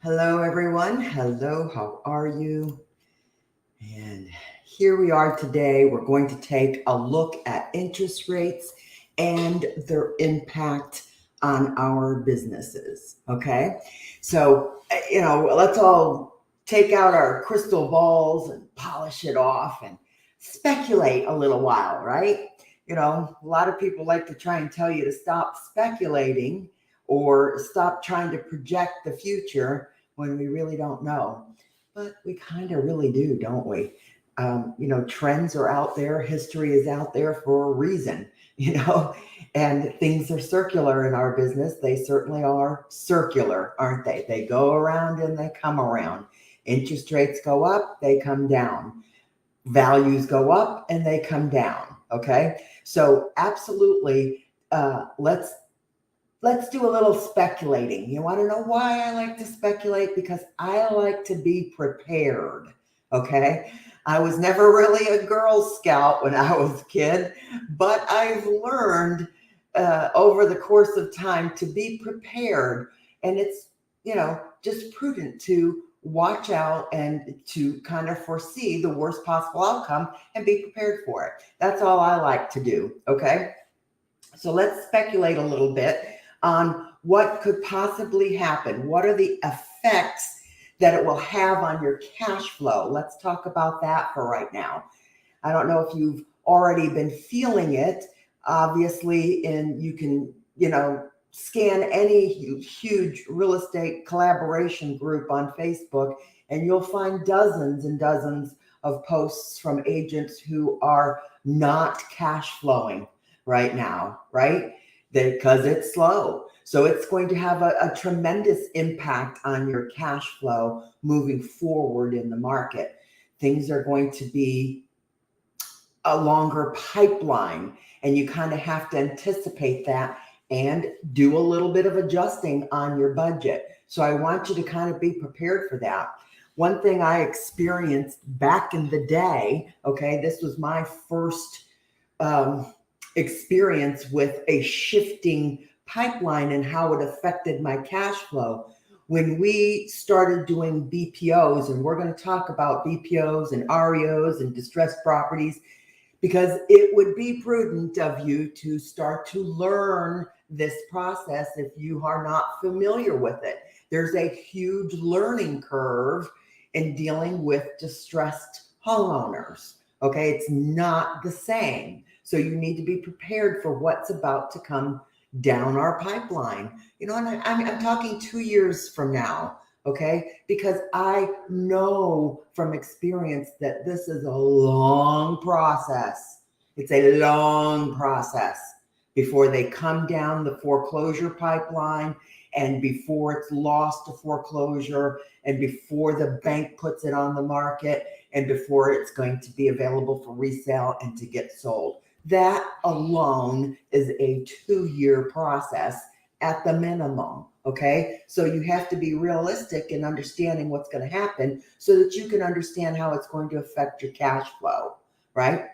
Hello, everyone. Hello, how are you? And here we are today. We're going to take a look at interest rates and their impact on our businesses. Okay. So, let's all take out our crystal balls and polish it off and speculate a little while, right? A lot of people like to try and tell you to stop speculating or stop trying to project the future when we really don't know. But we kind of really do, don't we? Trends are out there, history is out there for a reason, and things are circular in our business. They certainly are circular, aren't they? They go around and they come around. Interest rates go up, they come down. Values go up and they come down. Okay. So absolutely, let's do a little speculating. You want to know why I like to speculate? Because I like to be prepared. Okay. I was never really a Girl Scout when I was a kid, but I've learned over the course of time to be prepared. And it's, just prudent to watch out and to kind of foresee the worst possible outcome and be prepared for it. That's all I like to do. Okay. So let's speculate a little bit on what could possibly happen. What are the effects that it will have on your cash flow? Let's talk about that for right now. I don't know if you've already been feeling it, obviously, and you can, scan any huge real estate collaboration group on Facebook, and you'll find dozens and dozens of posts from agents who are not cash flowing right now, right? Because it's slow. So it's going to have a tremendous impact on your cash flow moving forward in the market. Things are going to be a longer pipeline, and you kind of have to anticipate that and do a little bit of adjusting on your budget. So I want you to kind of be prepared for that. One thing I experienced back in the day, okay, this was my first experience with a shifting pipeline and how it affected my cash flow. When we started doing BPOs, and we're going to talk about BPOs and REOs and distressed properties, because it would be prudent of you to start to learn this process if you are not familiar with it. There's a huge learning curve in dealing with distressed homeowners. Okay, it's not the same. So you need to be prepared for what's about to come down our pipeline. And I'm talking 2 years from now, okay? Because I know from experience that this is a long process. It's a long process before they come down the foreclosure pipeline, and before it's lost to foreclosure, and before the bank puts it on the market, and before it's going to be available for resale and to get sold. That alone is a 2-year process at the minimum. Okay. So you have to be realistic in understanding what's going to happen so that you can understand how it's going to affect your cash flow, right?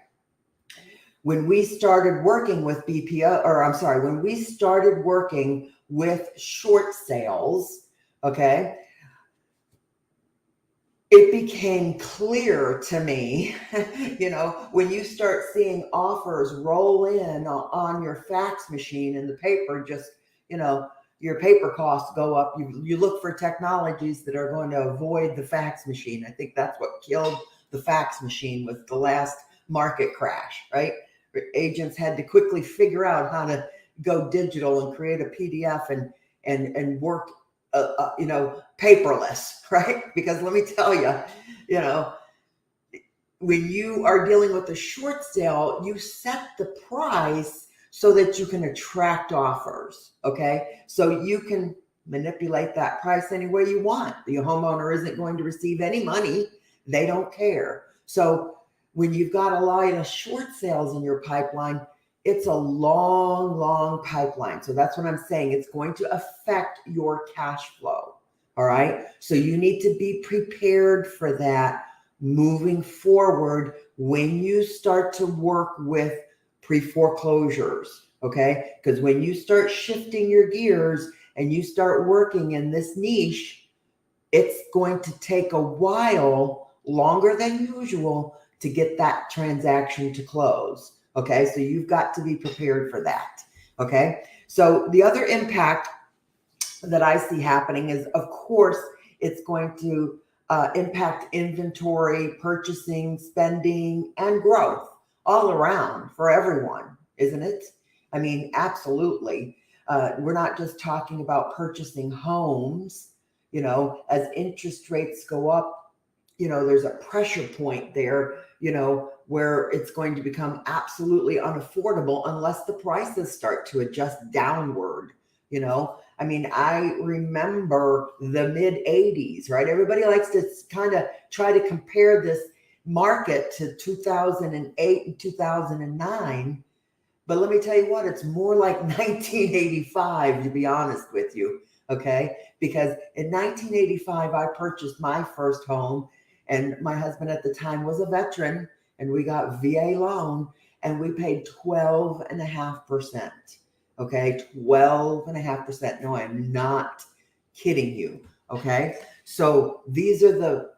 When we started working with when we started working with short sales, okay, it became clear to me, when you start seeing offers roll in on your fax machine and the paper just, your paper costs go up. You look for technologies that are going to avoid the fax machine. I think that's what killed the fax machine, was the last market crash, right? Agents had to quickly figure out how to go digital and create a PDF and work paperless, right? Because let me tell you, when you are dealing with a short sale, you set the price so that you can attract offers, okay? So you can manipulate that price any way you want. The homeowner isn't going to receive any money. They don't care. So when you've got a lot of short sales in your pipeline, it's a long, long pipeline. So that's what I'm saying. It's going to affect your cash flow. All right. So you need to be prepared for that moving forward when you start to work with pre-foreclosures. Okay. Because when you start shifting your gears and you start working in this niche, it's going to take a while, longer than usual, to get that transaction to close. Okay, so you've got to be prepared for that. Okay, so the other impact that I see happening is, of course, it's going to impact inventory, purchasing, spending, and growth all around for everyone, isn't it? I mean, absolutely. We're not just talking about purchasing homes. As interest rates go up, there's a pressure point there, where it's going to become absolutely unaffordable unless the prices start to adjust downward. I mean, I remember the mid 80s, right? Everybody likes to kind of try to compare this market to 2008 and 2009. But let me tell you what, it's more like 1985, to be honest with you. Okay. Because in 1985, I purchased my first home, and my husband at the time was a veteran, and we got VA loan, and we paid 12.5%. Okay. 12.5%. No, I'm not kidding you. Okay. So these are the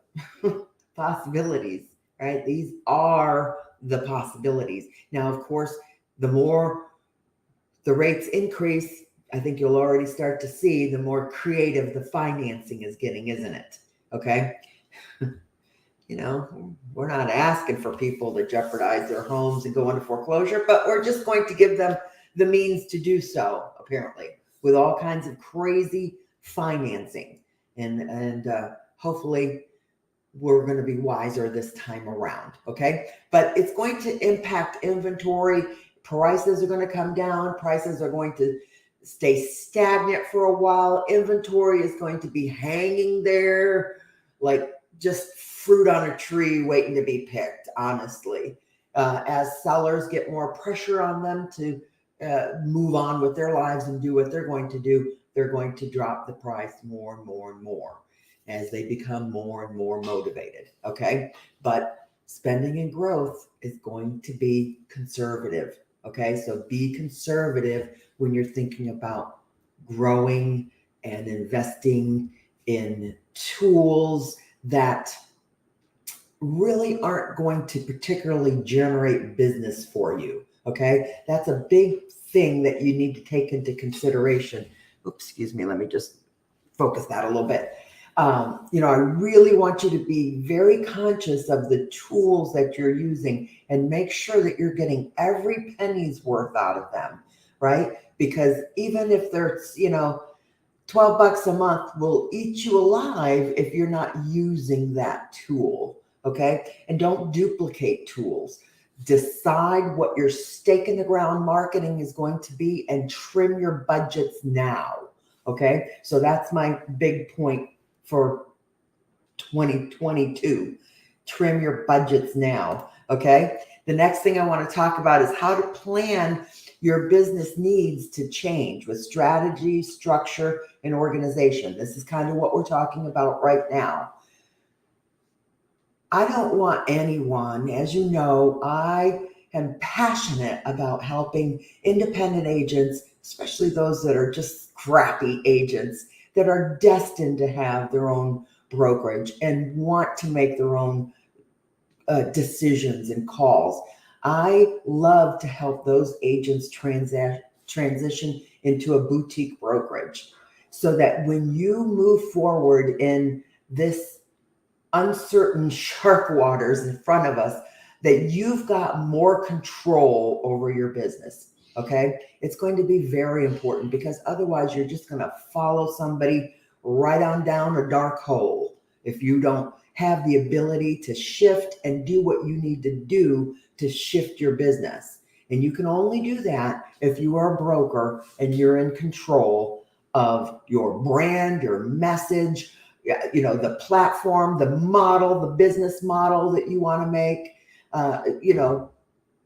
possibilities, right? These are the possibilities. Now, of course, the more the rates increase, I think you'll already start to see the more creative the financing is getting, isn't it? Okay. We're not asking for people to jeopardize their homes and go into foreclosure, but we're just going to give them the means to do so, apparently, with all kinds of crazy financing. And hopefully we're going to be wiser this time around. Okay. But it's going to impact inventory. Prices are going to come down. Prices are going to stay stagnant for a while. Inventory is going to be hanging there like just fruit on a tree waiting to be picked, honestly. As sellers get more pressure on them to move on with their lives and do what they're going to do, they're going to drop the price more and more and more as they become more and more motivated. Okay. But spending and growth is going to be conservative. Okay. So be conservative when you're thinking about growing and investing in tools that really aren't going to particularly generate business for you. Okay. That's a big thing that you need to take into consideration. Oops, excuse me. Let me just focus that a little bit. I really want you to be very conscious of the tools that you're using and make sure that you're getting every penny's worth out of them, right? Because even if there's, $12 a month will eat you alive if you're not using that tool. Okay. And don't duplicate tools. Decide what your stake in the ground marketing is going to be and trim your budgets now. Okay. So that's my big point for 2022. Trim your budgets now. Okay. The next thing I want to talk about is how to plan your business needs to change with strategy, structure, and organization. This is kind of what we're talking about right now. I don't want anyone, as you know, I am passionate about helping independent agents, especially those that are just scrappy agents that are destined to have their own brokerage and want to make their own decisions and calls. I love to help those agents transition into a boutique brokerage so that when you move forward in this uncertain shark waters in front of us, that you've got more control over your business. Okay. It's going to be very important because otherwise you're just going to follow somebody right on down a dark hole if you don't have the ability to shift and do what you need to do to shift your business. And you can only do that if you are a broker and you're in control of your brand, your message, the platform, the model, the business model that you want to make.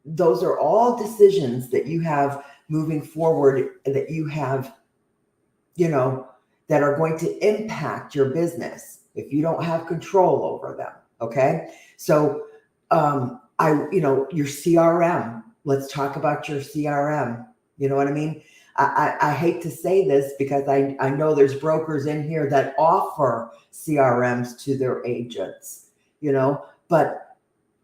Those are all decisions that you have moving forward that you have, that are going to impact your business if you don't have control over them. Okay. So, your CRM, let's talk about your CRM. You know what I mean? I hate to say this because I know there's brokers in here that offer CRMs to their agents, but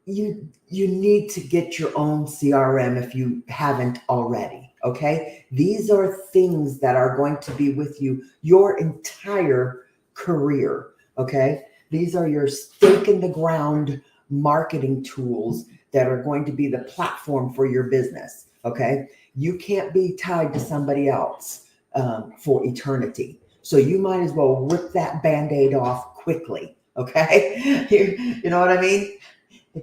you need to get your own CRM if you haven't already. Okay. These are things that are going to be with you your entire career. Okay. These are your stake in the ground marketing tools that are going to be the platform for your business. Okay. You can't be tied to somebody else for eternity. So you might as well rip that Band-Aid off quickly. Okay. You know what I mean?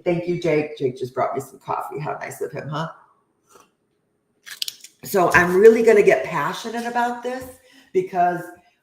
Thank you, Jake. Jake just brought me some coffee. How nice of him, huh? So I'm really going to get passionate about this because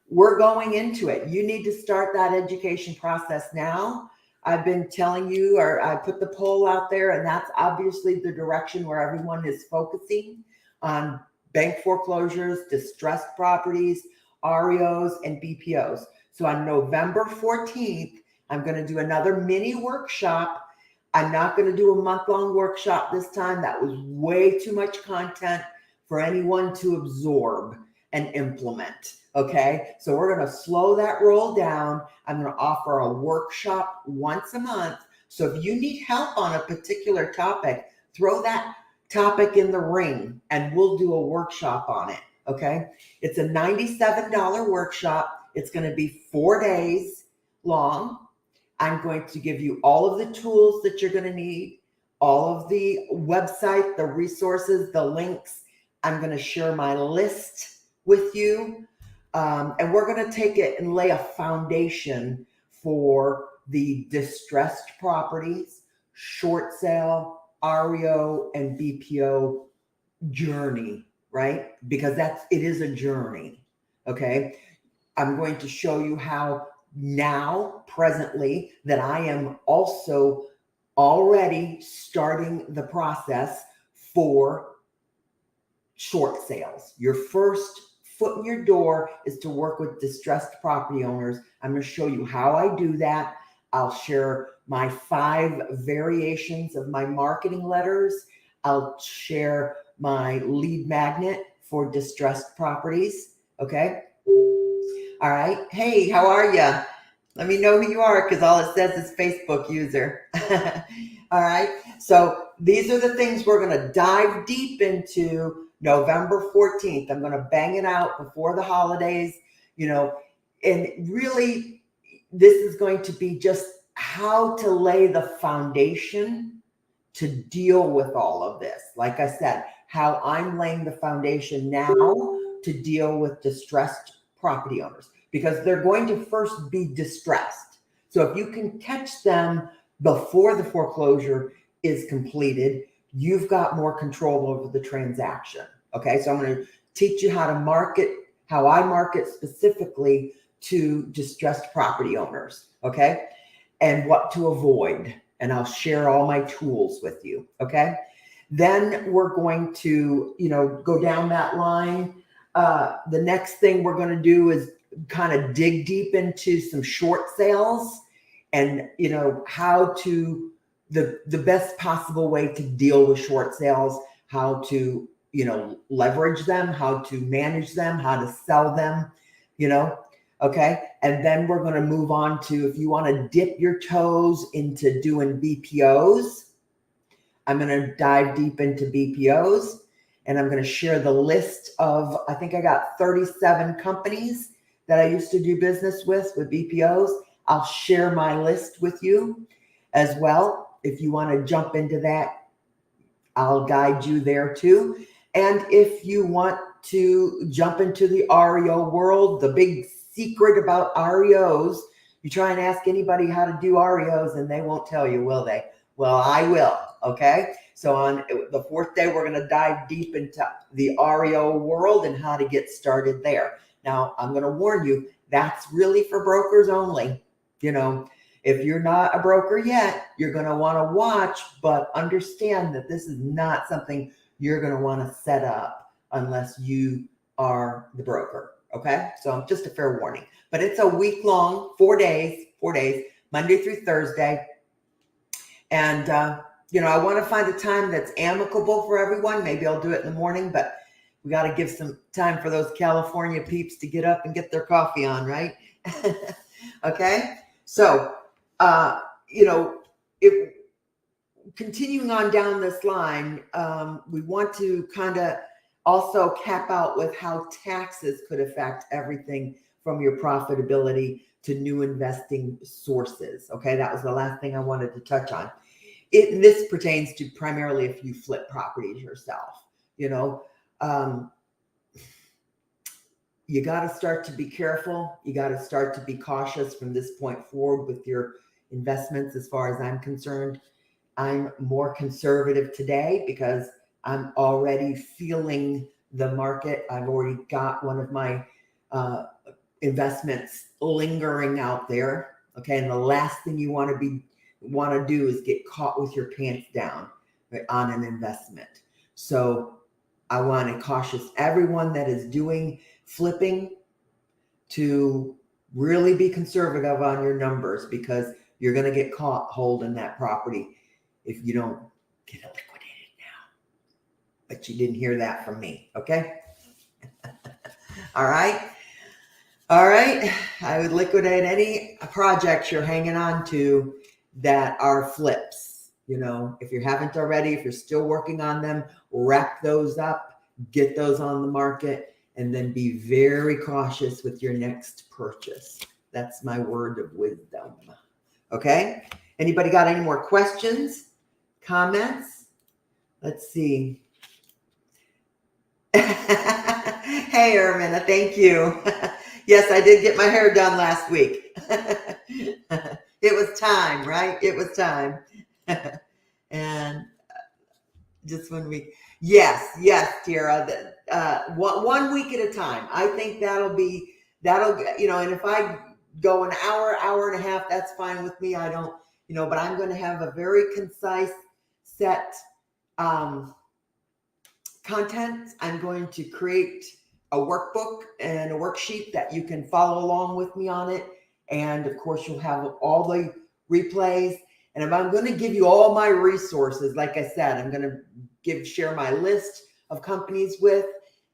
we're going into it. You need to start that education process now. I've been telling you, or I put the poll out there, and that's obviously the direction where everyone is focusing on bank foreclosures, distressed properties, REOs, and BPOs. So on November 14th, I'm going to do another mini workshop. I'm not going to do a month-long workshop this time. That was way too much content for anyone to absorb and implement. Okay. So we're going to slow that roll down. I'm going to offer a workshop once a month. So if you need help on a particular topic, throw that topic in the ring and we'll do a workshop on it. Okay. It's a $97 workshop. It's going to be 4 days long. I'm going to give you all of the tools that you're going to need, all of the website, the resources, the links. I'm going to share my list with you. And we're going to take it and lay a foundation for the distressed properties, short sale, REO, and BPO journey, right? Because it is a journey. Okay. I'm going to show you how now, presently, that I am also already starting the process for short sales. Your first foot in your door is to work with distressed property owners. I'm going to show you how I do that. I'll share my 5 variations of my marketing letters. I'll share my lead magnet for distressed properties. Okay. All right. Hey, how are you? Let me know who you are because all it says is Facebook user. All right. So these are the things we're going to dive deep into November 14th. I'm going to bang it out before the holidays, and really this is going to be just how to lay the foundation to deal with all of this. Like I said, how I'm laying the foundation now to deal with distressed property owners, because they're going to first be distressed. So if you can catch them before the foreclosure is completed, you've got more control over the transaction. Okay, so I'm going to teach you how I market specifically to distressed property owners. Okay, and what to avoid. And I'll share all my tools with you. Okay, then we're going to, go down that line. The next thing we're going to do is kind of dig deep into some short sales and, how to, the best possible way to deal with short sales, how to, leverage them, how to manage them, how to sell them, okay. And then we're going to move on to, if you want to dip your toes into doing BPOs, I'm going to dive deep into BPOs. And I'm going to share the list of, I think I got 37 companies that I used to do business with BPOs. I'll share my list with you as well. If you want to jump into that, I'll guide you there too. And if you want to jump into the REO world, the big secret about REOs, you try and ask anybody how to do REOs and they won't tell you, will they? Well, I will. Okay. So on the 4th day, we're going to dive deep into the REO world and how to get started there. Now, I'm going to warn you, that's really for brokers only. If you're not a broker yet, you're going to want to watch, but understand that this is not something you're going to want to set up unless you are the broker. Okay. So just a fair warning, but it's a week long, 4 days, Monday through Thursday. And, I want to find a time that's amicable for everyone. Maybe I'll do it in the morning, but We got to give some time for those California peeps to get up and get their coffee on, right? Okay. So, you know, if continuing on down this line, we want to kind of also cap out with how taxes could affect everything from your profitability to new investing sources. Okay, that was the last thing I wanted to touch on. This pertains to primarily if you flip properties yourself. You know, you got to start to be careful. You got to start to be cautious from this point forward with your investments. As far as I'm concerned, I'm more conservative today because I'm already feeling the market. I've already got one of my investments lingering out there. Okay, and the last thing you want to do is get caught with your pants down, right, on an investment. So I want to cautious everyone that is doing flipping to really be conservative on your numbers, because you're going to get caught holding that property if you don't get it liquidated now. But you didn't hear that from me, okay? All right. All right. I would liquidate any projects you're hanging on to that are flips. You know, if you haven't already, if you're still working on them, wrap those up, get those on the market, and then be very cautious with your next purchase. That's my word of wisdom. Okay. Anybody got any more questions, comments? Let's see. Hey, Ermina, thank you. Yes, I did get my hair done last week. It was time, right? It was time. And just 1 week. Yes, Tara. One week at a time. I think that'll, you know, and if I go an hour and a half, that's fine with me. I don't, you know, but I'm going to have a very concise set content. I'm going to create a workbook and a worksheet that you can follow along with me on it. And of course, you'll have all the replays. And if I'm going to give you all my resources, like I said, I'm going to share my list of companies with,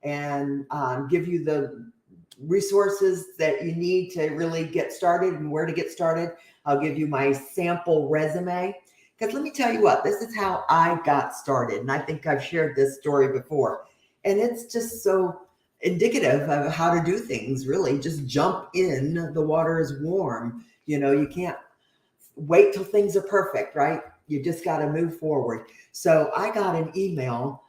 and give you the resources that you need to really get started and where to get started. I'll give you my sample resume. Because let me tell you what, this is how I got started. And I think I've shared this story before. And it's just so indicative of how to do things, really. Just jump in. The water is warm. You know, you can't wait till things are perfect, right? You just got to move forward. So I got an email,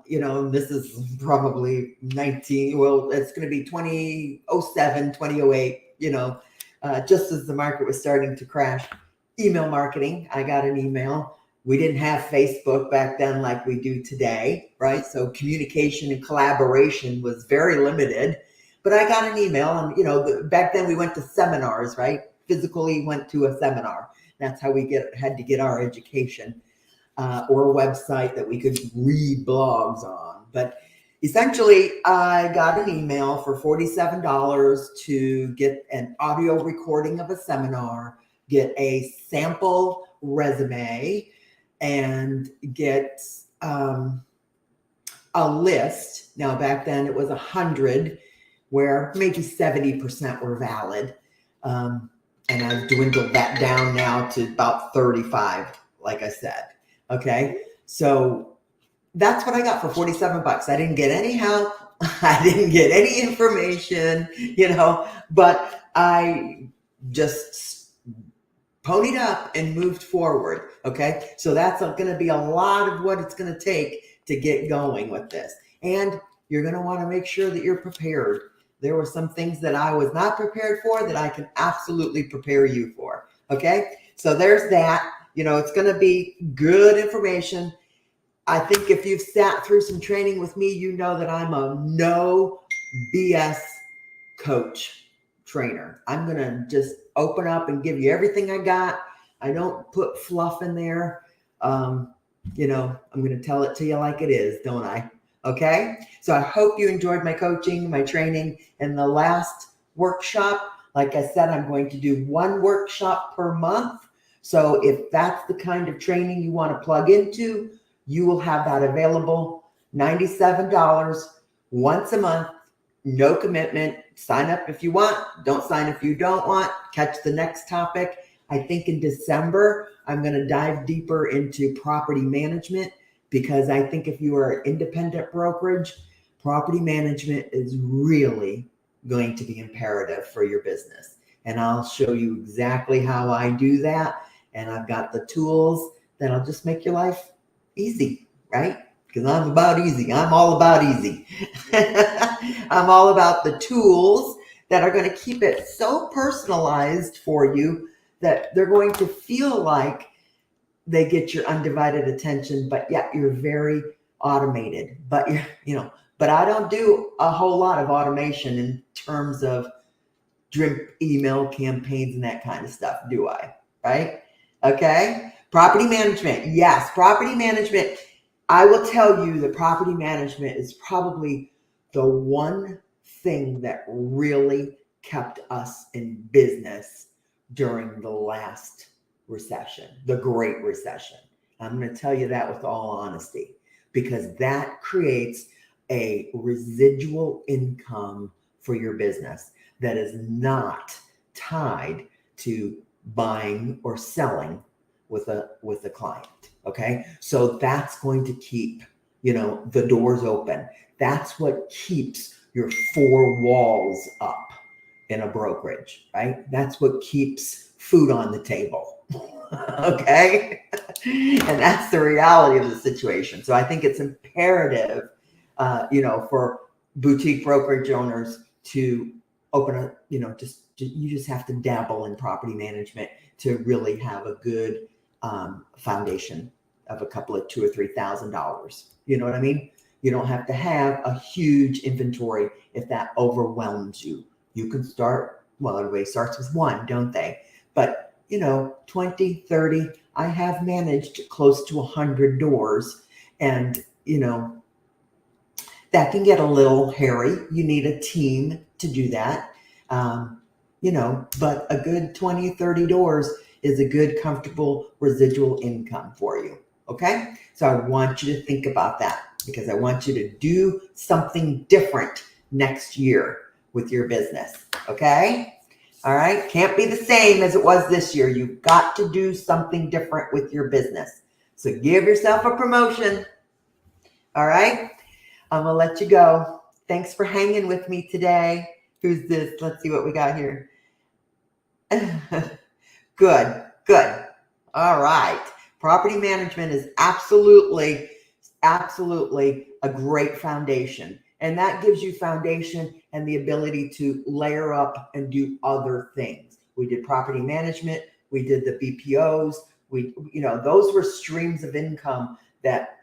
you know, this is probably it's going to be 2007, 2008, you know, just as the market was starting to crash. Email marketing. I got an email. We didn't have Facebook back then like we do today, right? So communication and collaboration was very limited. But I got an email, and you know, back then we went to seminars, right? Physically went to a seminar. That's how we had to get our education, or a website that we could read blogs on. But essentially, I got an email for $47 to get an audio recording of a seminar, get a sample resume, and get a list. Now, back then it was 100, where maybe 70% were valid. And I've dwindled that down now to about 35, like I said. Okay. So that's what I got for $47. I didn't get any help. I didn't get any information, you know, but I just ponied up and moved forward. Okay. So that's going to be a lot of what it's going to take to get going with this. And you're going to want to make sure that you're prepared. There were some things that I was not prepared for that I can absolutely prepare you for. Okay. So there's that. You know, it's going to be good information. I think if you've sat through some training with me, you know that I'm a no BS coach trainer. I'm going to just open up and give you everything I got. I don't put fluff in there. You know, I'm going to tell it to you like it is, don't I? Okay. So I hope you enjoyed my coaching, my training, and the last workshop. Like I said, I'm going to do one workshop per month. So if that's the kind of training you want to plug into, you will have that available. $97 once a month, no commitment. Sign up if you want, don't sign if you don't want. Catch the next topic. I think in December, I'm going to dive deeper into property management, because I think if you are an independent brokerage, property management is really going to be imperative for your business. And I'll show you exactly how I do that. And I've got the tools that'll just make your life easy, right? Because I'm about easy. I'm all about easy. I'm all about the tools that are going to keep it so personalized for you that they're going to feel like they get your undivided attention, but yet you're very automated. But but I don't do a whole lot of automation in terms of drip email campaigns and that kind of stuff, do I? Right? Okay. Property management. Yes, property management. I will tell you that property management is probably the one thing that really kept us in business during the last recession, the Great Recession. I'm going to tell you that with all honesty, because that creates a residual income for your business that is not tied to buying or selling with a client. Okay. So that's going to keep, the doors open. That's what keeps your four walls up in a brokerage, right? That's what keeps food on the table. Okay. And that's the reality of the situation. So I think it's imperative, for boutique brokerage owners to open a, you just have to dabble in property management to really have a good foundation of a couple of $2,000 or $3,000. You know what I mean? You don't have to have a huge inventory if that overwhelms you. You can start, well, everybody starts with one, don't they? But 20, 30, I have managed close to 100 doors, and that can get a little hairy. You need a team to do that. But a good 20, 30 doors is a good, comfortable residual income for you. Okay. So I want you to think about that, because I want you to do something different next year with your business. Okay. All right. Can't be the same as it was this year. You've got to do something different with your business. So give yourself a promotion. All right. I'm going to let you go. Thanks for hanging with me today. Who's this? Let's see what we got here. Good. All right. Property management is absolutely a great foundation. And that gives you foundation and the ability to layer up and do other things. We did property management. We did the BPOs. Those were streams of income that,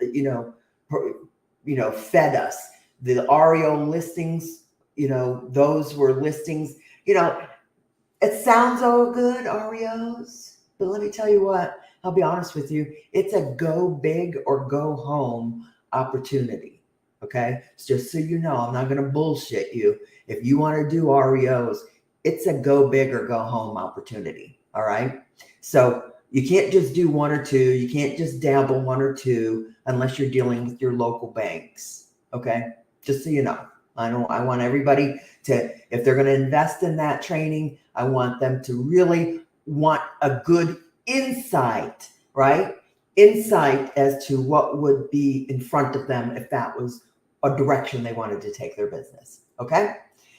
fed us. The REO listings, those were listings, it sounds all good, REOs, but let me tell you what, I'll be honest with you, it's a go big or go home opportunity. Okay. Just so you know, I'm not going to bullshit you. If you want to do REOs, it's a go big or go home opportunity. All right. So you can't just do one or two. You can't just dabble one or two unless you're dealing with your local banks. Okay. Just so you know, I want everybody to, if they're going to invest in that training, I want them to really want a good insight, right? Insight as to what would be in front of them if that was a direction they wanted to take their business. Okay.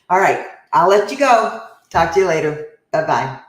All right. I'll let you go. Talk to you later. Bye-bye.